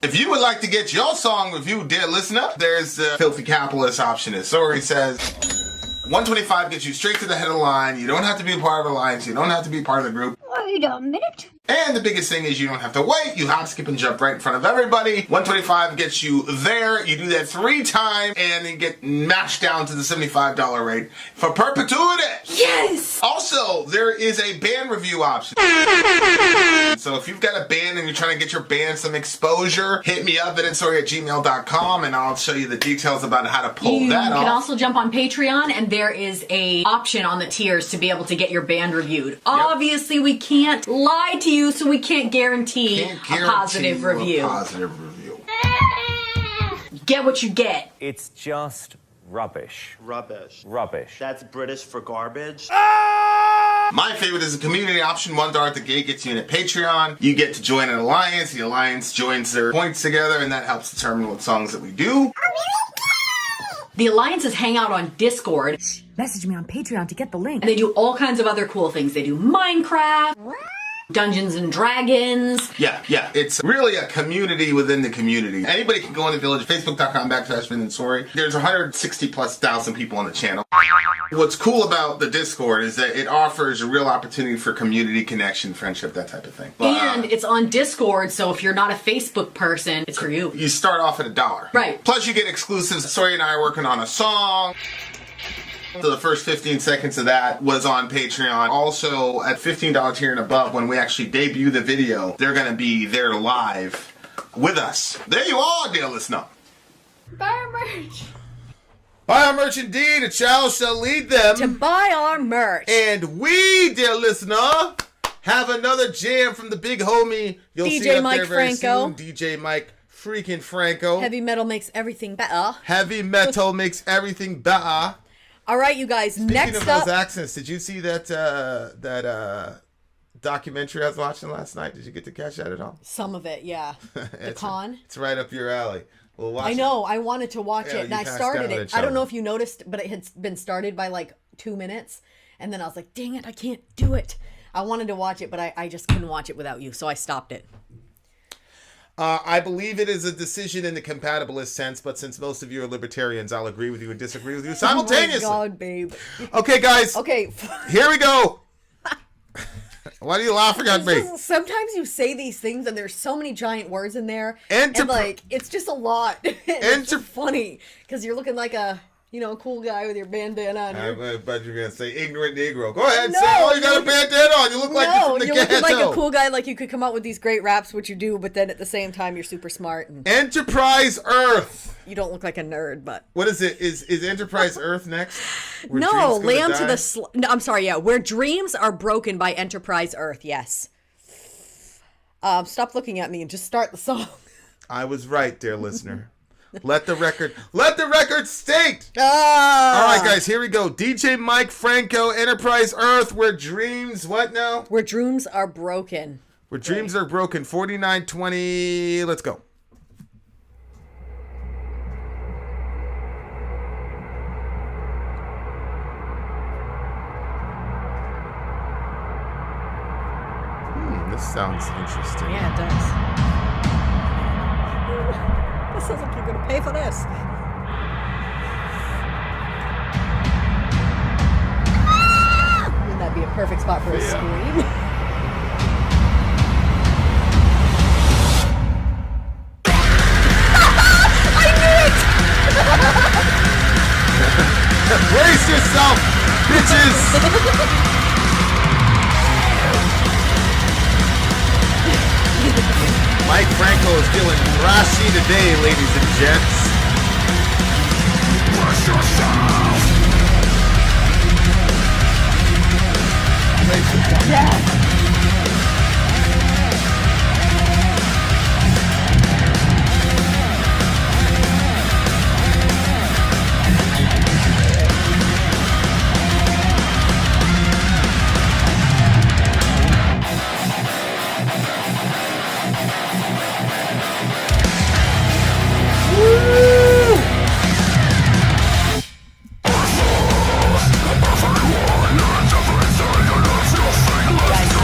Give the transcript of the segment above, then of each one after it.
If you would like to get your song reviewed, dear listener, there's the Filthy Capitalist option. As Sori says, $125 gets you straight to the head of the line. You don't have to be a part of the alliance. You don't have to be part of the group. Wait a minute. And the biggest thing is you don't have to wait. You hop, skip, and jump right in front of everybody. $125 gets you there. You do that 3 times, and then get mashed down to the $75 rate for perpetuity. Yes! Also, there is a band review option. So if you've got a band and you're trying to get your band some exposure, hit me up at vinsori@gmail.com, and I'll show you the details about how to pull that off. You can also jump on Patreon, and there is a option on the tiers to be able to get your band reviewed. Yep. Obviously, we can't lie to you, so we can't guarantee a positive review. Get what you get. It's just rubbish. Rubbish. Rubbish. That's British for garbage. My favorite is the community option. $1 at the gate gets you in a Patreon. You get to join an alliance. The alliance joins their points together, and that helps determine what songs that we do. The alliances hang out on Discord. Message me on Patreon to get the link. And they do all kinds of other cool things. They do Minecraft, Dungeons and Dragons. Yeah. It's really a community within the community. Anybody can go in the village, facebook.com/Vin and Sori. There's 160,000+ people on the channel. What's cool about the Discord is that it offers a real opportunity for community connection, friendship, that type of thing. And it's on Discord, so if you're not a Facebook person, it's for you. You start off at $1. Right. Plus you get exclusives. Sori and I are working on a song. So the first 15 seconds of that was on Patreon. Also, at $15 tier and above, when we actually debut the video, they're going to be there live with us. There you are, dear listener. Buy our merch. Buy our merch indeed. A child shall lead them. To buy our merch. And we, dear listener, have another jam from the big homie. You'll see it up Mike there very Franco. soon. DJ Mike freaking Franco. Heavy metal makes everything better. Heavy metal makes everything better. All right, you guys. Speaking next of up, those accents, did you see that documentary I was watching last night? Did you get to catch that at all? some of it, yeah. The con. It's right up your alley. We'll watch I know. I wanted to watch Yeah, it, and you I kinda started scouted it. each I don't other. know if you noticed, but it had been started by like 2 minutes, and then I was like, "Dang it, I can't do it." I wanted to watch it, but I just couldn't watch it without you, so I stopped it. I believe it is a decision in the compatibilist sense, but since most of you are libertarians, I'll agree with you and disagree with you simultaneously. Oh my God, babe. Okay, guys. Okay. Here we go. Why are you laughing at me? Sometimes you say these things and there's so many giant words in there, and Enter- like it's just a lot. It's just funny because you're looking like a cool guy with your bandana on. I bet you're gonna say ignorant Negro. Go ahead, No, say, oh, you you got a look- bandana on. You look like you're from the you're ghetto. looking like a cool guy, like you could come out with these great raps, which you do, but then at the same time you're super smart and Enterprise Earth. you don't look like a nerd. But What is it? Is Enterprise Earth next? Where no, dreams go Lamb die? to the no, I'm sorry, yeah, Where Dreams Are Broken by Enterprise Earth. Yes. Stop looking at me and just start the song. I was right, dear listener. Let the record state. All right, guys, here we go. DJ Mike Franco, Enterprise Earth, Where Dreams, what now? Where Dreams Are Broken. Where Dreams Are Broken, 4920. Let's go. This sounds interesting. Yeah, it does. This sounds like you're gonna pay for this. Wouldn't that be a perfect spot for a scream? Brace yourself, bitches! Mike Franco is feeling trashy today, ladies and gents. Brace yourself! Yes. Guys,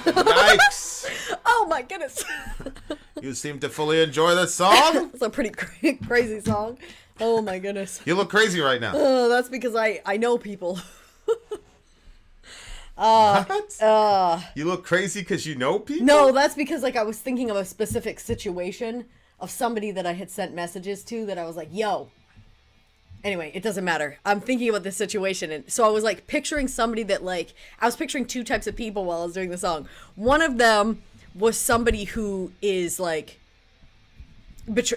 Nice. Oh my goodness. You seem to fully enjoy the song. It's a pretty crazy song. Oh my goodness. You look crazy right now. Oh, that's because I know people. What? You look crazy because you know people? No, that's because like I was thinking of a specific situation of somebody that I had sent messages to that I was like, yo. Anyway, it doesn't matter. I'm thinking about this situation. And so I was like picturing somebody that like, I was picturing two types of people while I was doing the song. One of them was somebody who is like,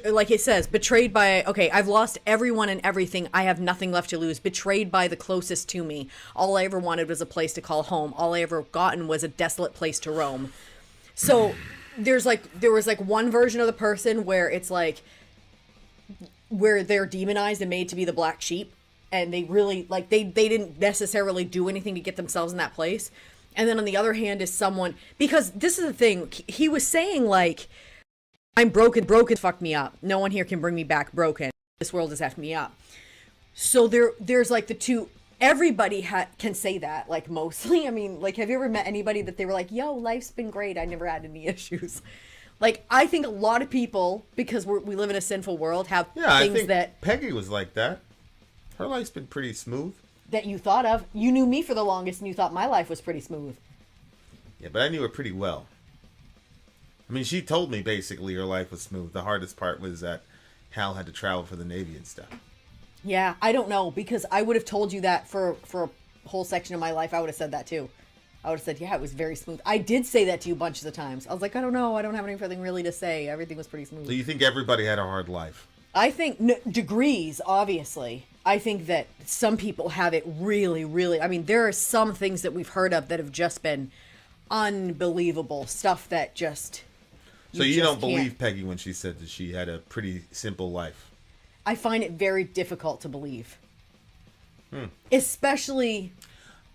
like it says, betrayed by, okay, I've lost everyone and everything. I have nothing left to lose. Betrayed by the closest to me. All I ever wanted was a place to call home. All I ever gotten was a desolate place to roam. So there was like one version of the person where it's like, where they're demonized and made to be the black sheep. And they really, like, they didn't necessarily do anything to get themselves in that place. And then on the other hand is someone, because this is the thing, he was saying like, I'm broken fucked me up. No one here can bring me back broken. This world has effed me up. So there's like the two, everybody can say that, like mostly. I mean, like, have you ever met anybody that they were like, yo, life's been great. I never had any issues. Like, I think a lot of people, because we live in a sinful world, have things I think that Peggy was like that. Her life's been pretty smooth. that you thought of. You knew me for the longest and you thought my life was pretty smooth. Yeah, but I knew her pretty well. I mean, she told me basically her life was smooth. The hardest part was that Hal had to travel for the Navy and stuff. Yeah, I don't know, because I would have told you that for a whole section of my life. I would have said that too. I would have said, yeah, it was very smooth. I did say that to you bunches of times. I was like, I don't know. I don't have anything really to say. Everything was pretty smooth. So you think everybody had a hard life? I think degrees, obviously. I think that some people have it really, really. I mean, there are some things that we've heard of that have just been unbelievable stuff that just. So you don't believe Peggy when she said that she had a pretty simple life? I find it very difficult to believe. Especially.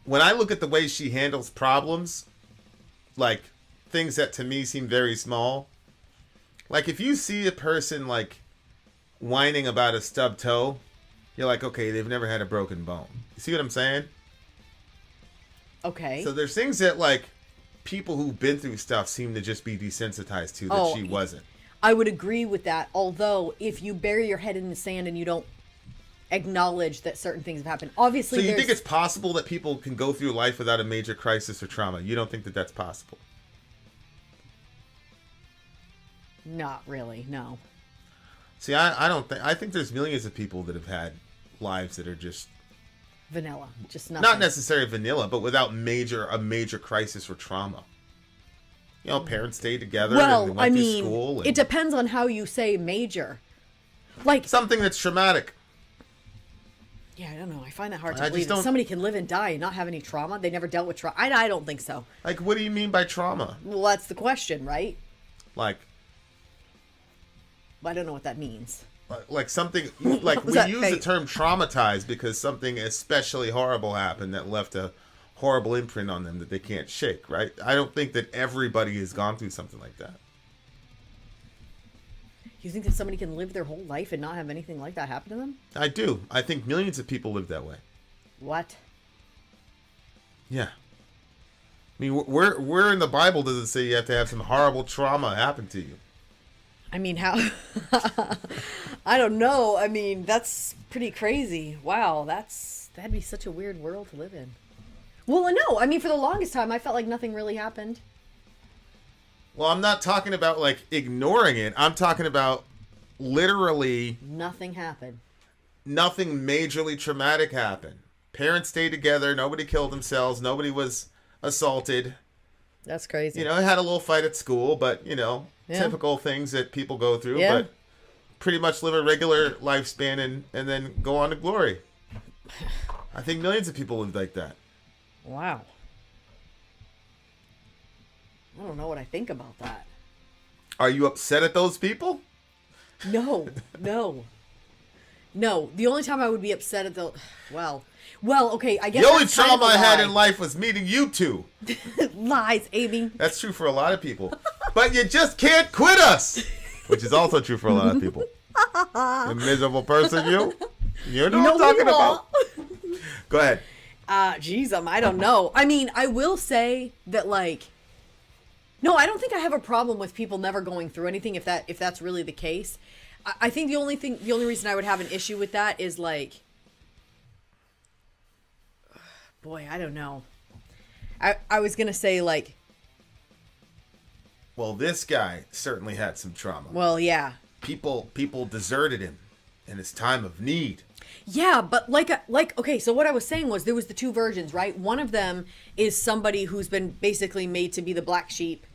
When I look at the way she handles problems, like things that to me seem very small, like if you see a person like whining about a stubbed toe, you're like, okay, they've never had a broken bone. You see what I'm saying? Okay. So there's things that like people who've been through stuff seem to just be desensitized to that she wasn't. I would agree with that. Although if you bury your head in the sand and you don't acknowledge that certain things have happened, obviously. So you think it's possible that people can go through life without a major crisis or trauma? You don't think that that's possible? Not really, no. See, I don't think. I think there's millions of people that have had lives that are just vanilla, just nothing. Not necessarily vanilla, but without a major crisis or trauma. You know, parents stayed together and they went through school. And it depends on how you say major. Like something that's traumatic. Yeah, I don't know. I find that hard to believe that somebody can live and die and not have any trauma. They never dealt with trauma. I don't think so. Like, what do you mean by trauma? Well, that's the question, right? Like, I don't know what that means. Like something, like we use the term traumatized because something especially horrible happened that left a horrible imprint on them that they can't shake, right? I don't think that everybody has gone through something like that. You think that somebody can live their whole life and not have anything like that happen to them? I do. I think millions of people live that way. What? Yeah. I mean, where in the Bible does it say you have to have some horrible trauma happen to you? I mean, how? I don't know. I mean, that's pretty crazy. Wow, that'd be such a weird world to live in. Well, no. I mean, for the longest time, I felt like nothing really happened. Well, I'm not talking about, like, ignoring it. I'm talking about literally... Nothing happened. Nothing majorly traumatic happened. Parents stayed together. Nobody killed themselves. Nobody was assaulted. That's crazy. You know, I had a little fight at school, but, you know, typical things that people go through. Yeah. But pretty much live a regular lifespan and then go on to glory. I think millions of people live like that. Wow. I don't know what I think about that. Are you upset at those people? No. The only time I would be upset at the... Well, okay, I guess... The only trauma I had in life was meeting you two. Lies, Amy. That's true for a lot of people. But you just can't quit us! Which is also true for a lot of people. You miserable person, you. You know what I'm talking about. Go ahead. Geez, I don't know. I mean, I will say that, like... No, I don't think I have a problem with people never going through anything if that's really the case. I think the only reason I would have an issue with that is like, boy, I don't know. I was gonna say like, well, this guy certainly had some trauma. well, yeah. People deserted him in his time of need. Yeah, but okay, so what I was saying was there was the two versions, right? One of them is somebody who's been basically made to be the black sheep.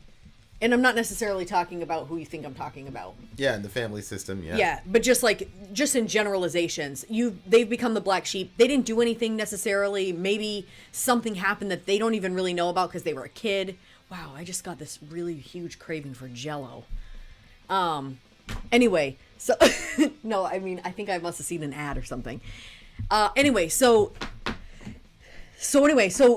And I'm not necessarily talking about who you think I'm talking about. Yeah, in the family system, yeah. Yeah, but just in generalizations, they've become the black sheep. They didn't do anything necessarily. Maybe something happened that they don't even really know about because they were a kid. Wow, I just got this really huge craving for Jell-O. Anyway, so no, I mean, I think I must have seen an ad or something. Anyway, so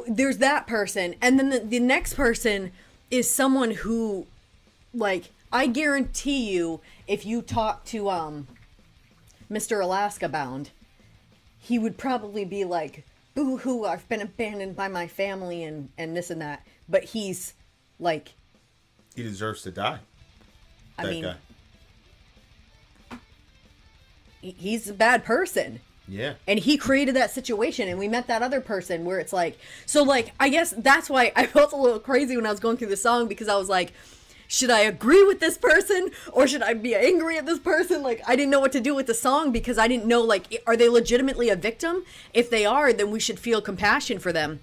there's that person, and then the next person is someone who, like, I guarantee you, if you talk to Mr. Alaska Bound, he would probably be like, boo-hoo, I've been abandoned by my family and this and that. But he's like, he deserves to die. I that mean, guy. He's a bad person. Yeah. And he created that situation, and we met that other person where it's like, so like, I guess that's why I felt a little crazy when I was going through the song, because I was like, should I agree with this person or should I be angry at this person? Like, I didn't know what to do with the song because I didn't know, like, are they legitimately a victim? If they are, then we should feel compassion for them.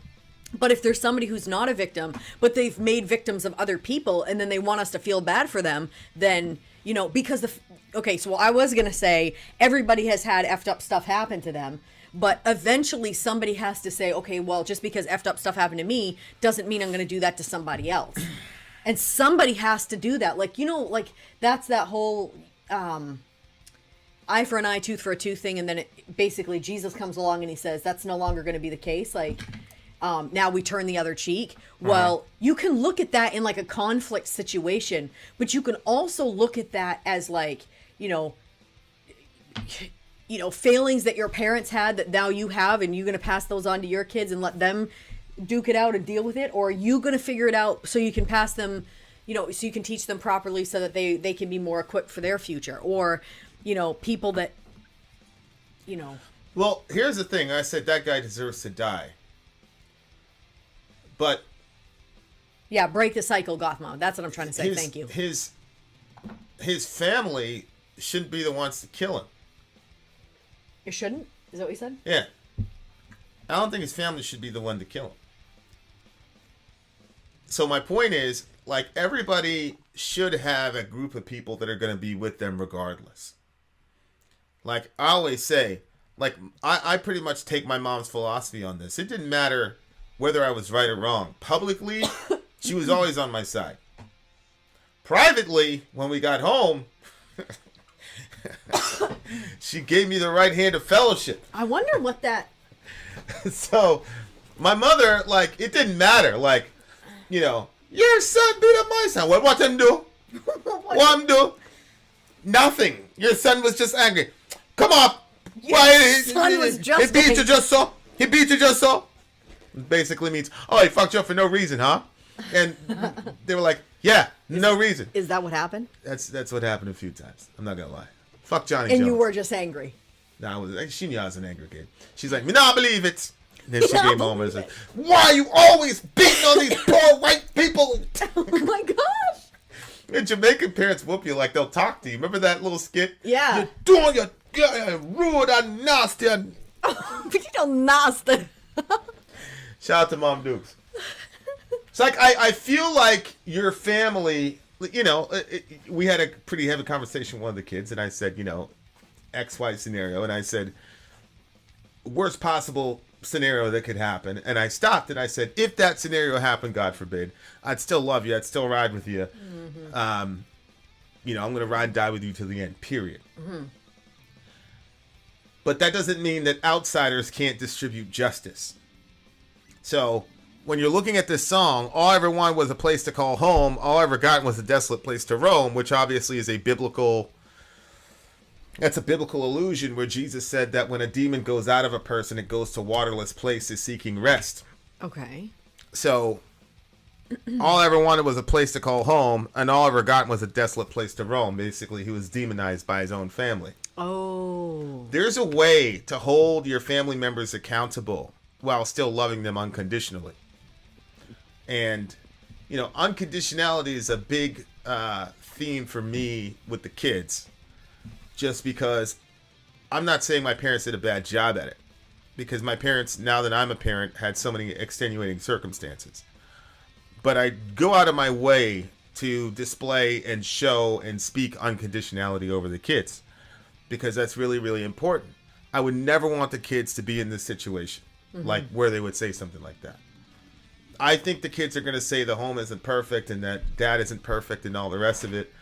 But if there's somebody who's not a victim, but they've made victims of other people and then they want us to feel bad for them, then, you know, because okay, so I was going to say everybody has had effed up stuff happen to them, but eventually somebody has to say, okay, well, just because effed up stuff happened to me doesn't mean I'm going to do that to somebody else. And somebody has to do that. Like, you know, like that's that whole eye for an eye, tooth for a tooth thing. And then basically Jesus comes along and he says, that's no longer going to be the case. Like, now we turn the other cheek. Well, you can look at that in like a conflict situation, but you can also look at that as like, you know, failings that your parents had that now you have, and you're going to pass those on to your kids and let them duke it out and deal with it, or are you going to figure it out so you can pass them, you know, so you can teach them properly so that they can be more equipped for their future, or, you know, people that, you know. Well, here's the thing. I said that guy deserves to die. But yeah, break the cycle, Gotham. That's what I'm trying to say. Thank you. His family shouldn't be the ones to kill him. It shouldn't? Is that what you said? Yeah. I don't think his family should be the one to kill him. So my point is, like, everybody should have a group of people that are going to be with them regardless. Like, I always say, like, I pretty much take my mom's philosophy on this. It didn't matter whether I was right or wrong. Publicly, she was always on my side. Privately, when we got home, she gave me the right hand of fellowship. I wonder what that... So, my mother, like, it didn't matter. Like, you know, your son beat up my son. What him do? What him do? Nothing. Your son was just angry. Come on. Your son was just He beat you just so. He beat you just so. Basically means, oh, he fucked you up for no reason, huh? And they were like, yeah, no reason. Is that what happened? That's what happened a few times. I'm not gonna lie. Fuck Johnny And Jones. you were just angry. Nah, she knew I was an angry kid. She's like, me not believe it. And then she came home and said, why are you always beating on these poor white people? Oh my gosh. And Jamaican parents whoop you like they'll talk to you. Remember that little skit? Yeah. You're doing your rude and nasty. And... But you don't nasty. Shout out to Mom Dukes. It's like, I feel like your family, you know, we had a pretty heavy conversation with one of the kids, and I said, you know, XY scenario, and I said, worst possible scenario that could happen, and I stopped and I said, if that scenario happened, God forbid, I'd still love you, I'd still ride with you. Mm-hmm. You know, I'm going to ride and die with you till the end, period. Mm-hmm. But that doesn't mean that outsiders can't distribute justice. So, when you're looking at this song, all I ever wanted was a place to call home. All I ever got was a desolate place to roam, which obviously is a biblical... That's a biblical allusion where Jesus said that when a demon goes out of a person, it goes to waterless places seeking rest. Okay. So, all I ever wanted was a place to call home, and all I ever got was a desolate place to roam. Basically, he was demonized by his own family. Oh. There's a way to hold your family members accountable while still loving them unconditionally. And, unconditionality is a big theme for me with the kids. Just because I'm not saying my parents did a bad job at it. Because my parents, now that I'm a parent, had so many extenuating circumstances. But I go out of my way to display and show and speak unconditionality over the kids. Because that's really, really important. I would never want the kids to be in this situation. Like where they would say something like that. I think the kids are going to say the home isn't perfect and that dad isn't perfect and all the rest of it.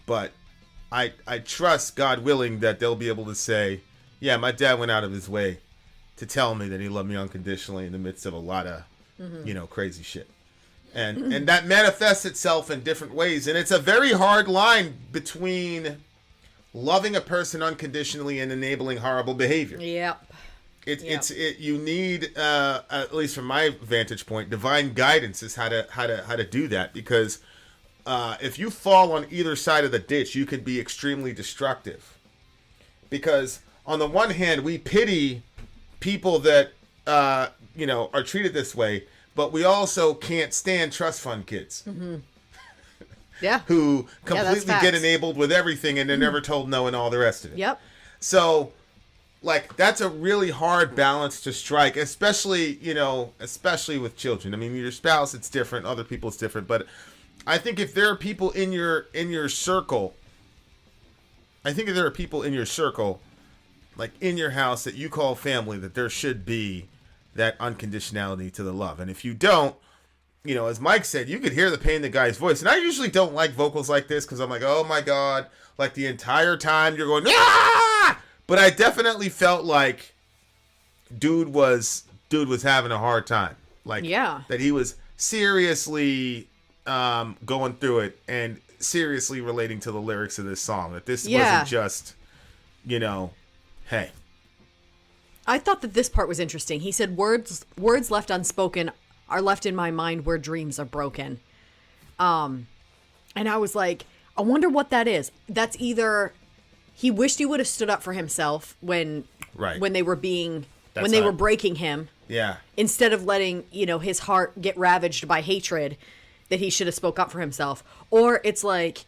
But I trust, God willing, that they'll be able to say, yeah, my dad went out of his way to tell me that he loved me unconditionally in the midst of a lot of, crazy shit. And that manifests itself in different ways. And it's a very hard line between loving a person unconditionally and enabling horrible behavior. Yep. You need, at least from my vantage point, divine guidance is how to do that, because if you fall on either side of the ditch, you can be extremely destructive. Because on the one hand, we pity people that are treated this way, but we also can't stand trust fund kids. Yeah. Who completely facts. get enabled with everything and they're never told no and all the rest of it. Yep. So, that's a really hard balance to strike, especially with children. I mean, your spouse, it's different. Other people, it's different. But I think if there are people in your circle, like in your house that you call family, that there should be that unconditionality to the love. And if you don't, as Mike said, you could hear the pain in the guy's voice. And I usually don't like vocals like this because I'm like, oh my God, like the entire time you're going, ah! But I definitely felt like dude was having a hard time. Like, yeah, that he was seriously going through it and seriously relating to the lyrics of this song. That this wasn't just, hey. I thought that this part was interesting. He said, words left unspoken are left in my mind where dreams are broken. And I was like, I wonder what that is. That's either he wished he would have stood up for himself when they were were breaking him. Yeah. Instead of letting, his heart get ravaged by hatred, that he should have spoke up for himself. Or it's like,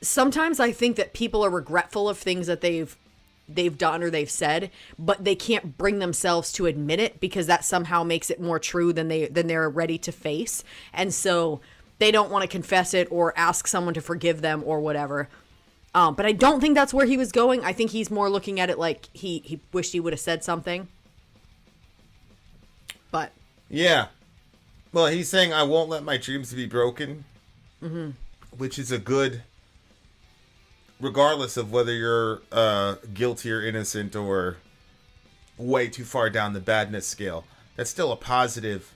sometimes I think that people are regretful of things that they've done or they've said, but they can't bring themselves to admit it because that somehow makes it more true than they're ready to face. And so they don't want to confess it or ask someone to forgive them or whatever. But I don't think that's where he was going. I think he's more looking at it like he wished he would have said something. But yeah, well, he's saying I won't let my dreams be broken, which is a good, regardless of whether you're guilty or innocent or way too far down the badness scale. That's still a positive.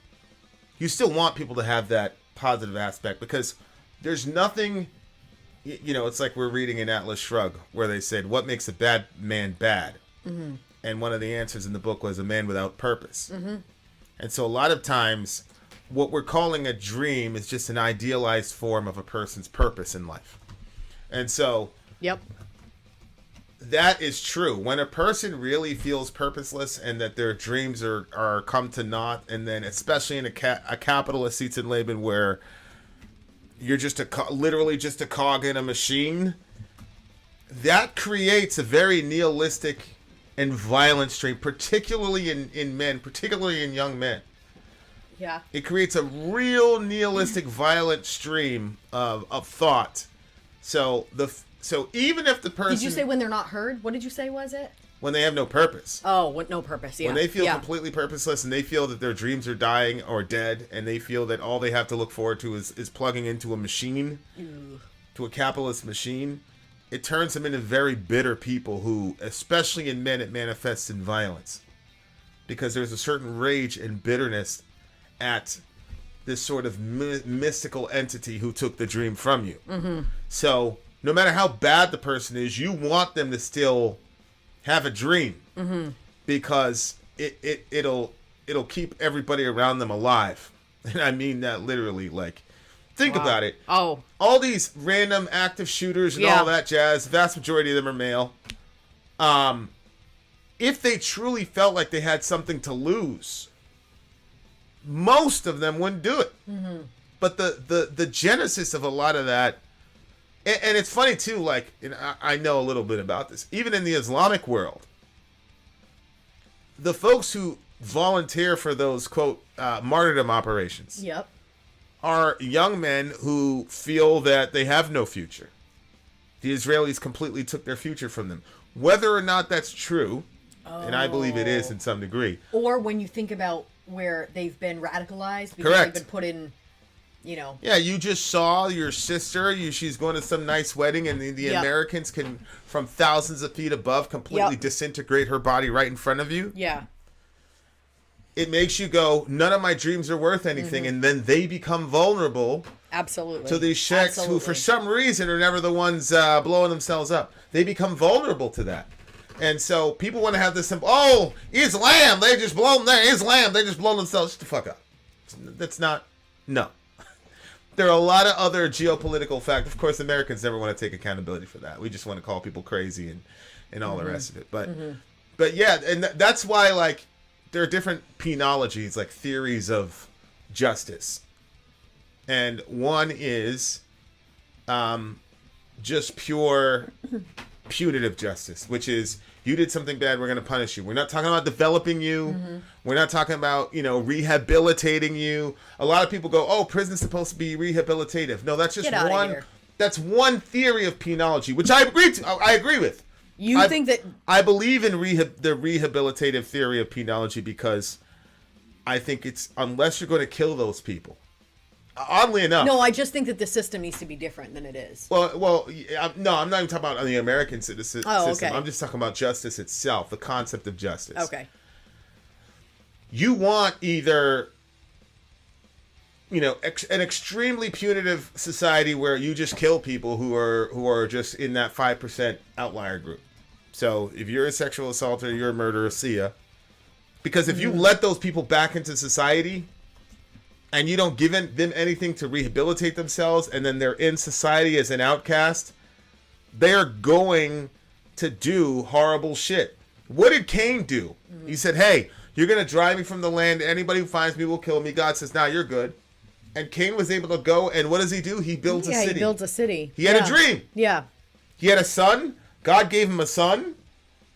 You still want people to have that positive aspect because there's nothing. It's like we're reading in Atlas Shrugged where they said, what makes a bad man bad? Mm-hmm. And one of the answers in the book was a man without purpose. Mm-hmm. And so a lot of times what we're calling a dream is just an idealized form of a person's purpose in life. And so yep, that is true. When a person really feels purposeless and that their dreams are come to naught, and then especially in a capitalist seats in Laban where you're just literally just a cog in a machine, that creates a very nihilistic and violent stream, particularly in men, particularly in young men. Yeah. It creates a real nihilistic, violent stream of thought. So even if the person... Did you say when they're not heard? What did you say was it? When they have no purpose. Oh, no purpose, yeah. When they feel completely purposeless and they feel that their dreams are dying or dead and they feel that all they have to look forward to is plugging into a machine, to a capitalist machine, it turns them into very bitter people who, especially in men, it manifests in violence. Because there's a certain rage and bitterness at this sort of mystical entity who took the dream from you. Mm-hmm. So no matter how bad the person is, you want them to still have a dream, because it'll keep everybody around them alive. And I mean that literally. Like, think about it. Oh. All these random active shooters and all that jazz, the vast majority of them are male. If they truly felt like they had something to lose, most of them wouldn't do it. Mm-hmm. But the genesis of a lot of that, and it's funny too, like, and I know a little bit about this, even in the Islamic world, the folks who volunteer for those, quote, martyrdom operations are young men who feel that they have no future. The Israelis completely took their future from them. Whether or not that's true, and I believe it is in some degree. Or when you think about where they've been radicalized because they've been put in, you know. Yeah, you just saw your sister. She's going to some nice wedding, and the Americans can, from thousands of feet above, completely disintegrate her body right in front of you. Yeah. It makes you go, none of my dreams are worth anything, and then they become vulnerable. Absolutely. To these sheiks who, for some reason, are never the ones blowing themselves up. They become vulnerable to that. And so people want to have this simple, Islam, they just blow them there. Islam, they just blow themselves. Shut the fuck up. That's not, no. There are a lot of other geopolitical factors. Of course, Americans never want to take accountability for that. We just want to call people crazy and all the rest of it. But yeah, and that's why, like, there are different penologies, like theories of justice. And one is just pure punitive justice, which is you did something bad, we're going to punish you. We're not talking about developing you. We're not talking about, rehabilitating you. A lot of people go, oh, prison's supposed to be rehabilitative. No, that's just one. That's one theory of penology, which I agree with. You think that I believe in the rehabilitative theory of penology because I think it's, unless you're going to kill those people. Oddly enough. No, I just think that the system needs to be different than it is. No, I'm not even talking about the American system. Okay. I'm just talking about justice itself, the concept of justice. Okay. You want either, an extremely punitive society where you just kill people who are just in that 5% outlier group. So if you're a sexual assaulter, you're a murderer, see ya. Because if you let those people back into society, and you don't give them anything to rehabilitate themselves, and then they're in society as an outcast, they're going to do horrible shit. What did Cain do? He said, hey, you're going to drive me from the land. Anybody who finds me will kill me. God says, nah, you're good. And Cain was able to go, and what does he do? He builds a city. He builds a city. He had a dream. Yeah. He had a son. God gave him a son.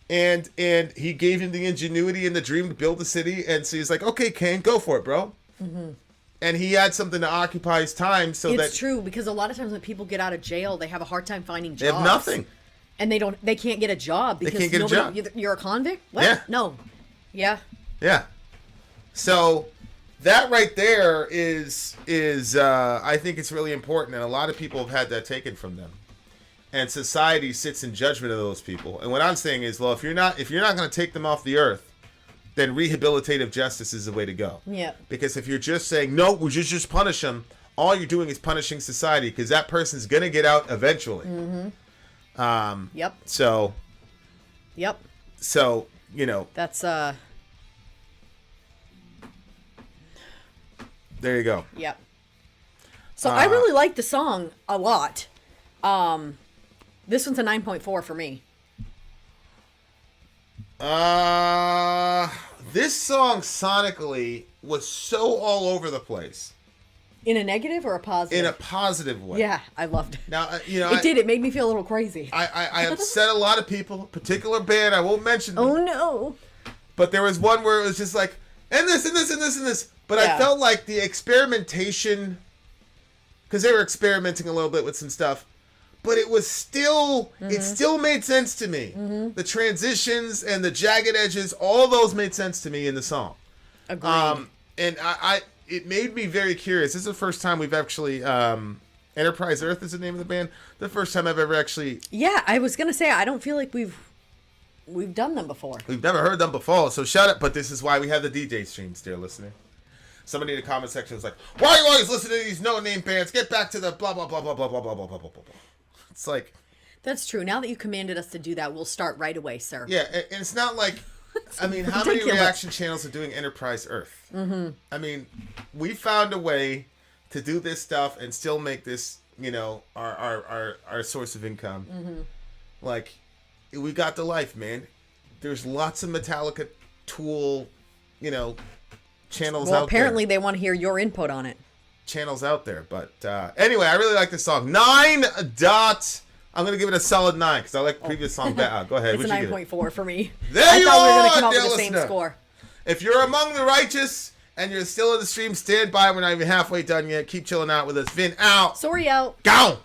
And he gave him the ingenuity and the dream to build a city. And so he's like, okay, Cain, go for it, bro. And he had something to occupy his time It's true, because a lot of times when people get out of jail, they have a hard time finding jobs. They have nothing. And they can't get a job because they can't get a job. You're a convict? What? Yeah. No. Yeah. Yeah. So that right there is I think it's really important, and a lot of people have had that taken from them. And society sits in judgment of those people. And what I'm saying is, well, if you're not going to take them off the earth, then rehabilitative justice is the way to go. Yeah. Because if you're just saying, no, we just punish them, all you're doing is punishing society, because that person's going to get out eventually. Yep. So. Yep. So, That's, There you go. Yep. So I really like the song a lot. This one's a 9.4 for me. This song sonically was so all over the place. In a negative or a positive? In a positive way. Yeah, I loved it. Now, it made me feel a little crazy. I upset a lot of people, particular band, I won't mention them. Oh no. But there was one where it was just like, and this, and this, and this, and this. But I felt like the experimentation, because they were experimenting a little bit with some stuff, but it was still, it still made sense to me. The transitions and the jagged edges, all those made sense to me in the song. Agreed. And it made me very curious. This is the first time we've actually, Enterprise Earth is the name of the band. The first time I've ever actually. Yeah, I was gonna say I don't feel like we've done them before. We've never heard them before, so shout out. But this is why we have the DJ streams, dear listener. Somebody in the comment section was like, "Why are you always listening to these no-name bands? Get back to the blah blah blah blah blah blah blah blah blah blah blah." It's like, that's true. Now that you commanded us to do that, we'll start right away, sir. Yeah, and it's not like I mean, how many ridiculous. reaction channels are doing Enterprise Earth? Mm-hmm. I mean, we found a way to do this stuff and still make this, our source of income. Mm-hmm. Like, we got the life, man. There's lots of Metallica Tool, channels Well, out apparently there. they want to hear your input on it. Channels out there. But anyway, I really like this song. 9 dot. I'm going to give it a solid 9 because I like the previous song better. Go ahead. It's a What'd you give it? 9.4 for me. There I you thought we were are, going to come up dear with the same listener. score. If you're among the righteous and you're still in the stream, stand by. We're not even halfway done yet. Keep chilling out with us. Vin out. Sorry out. Go!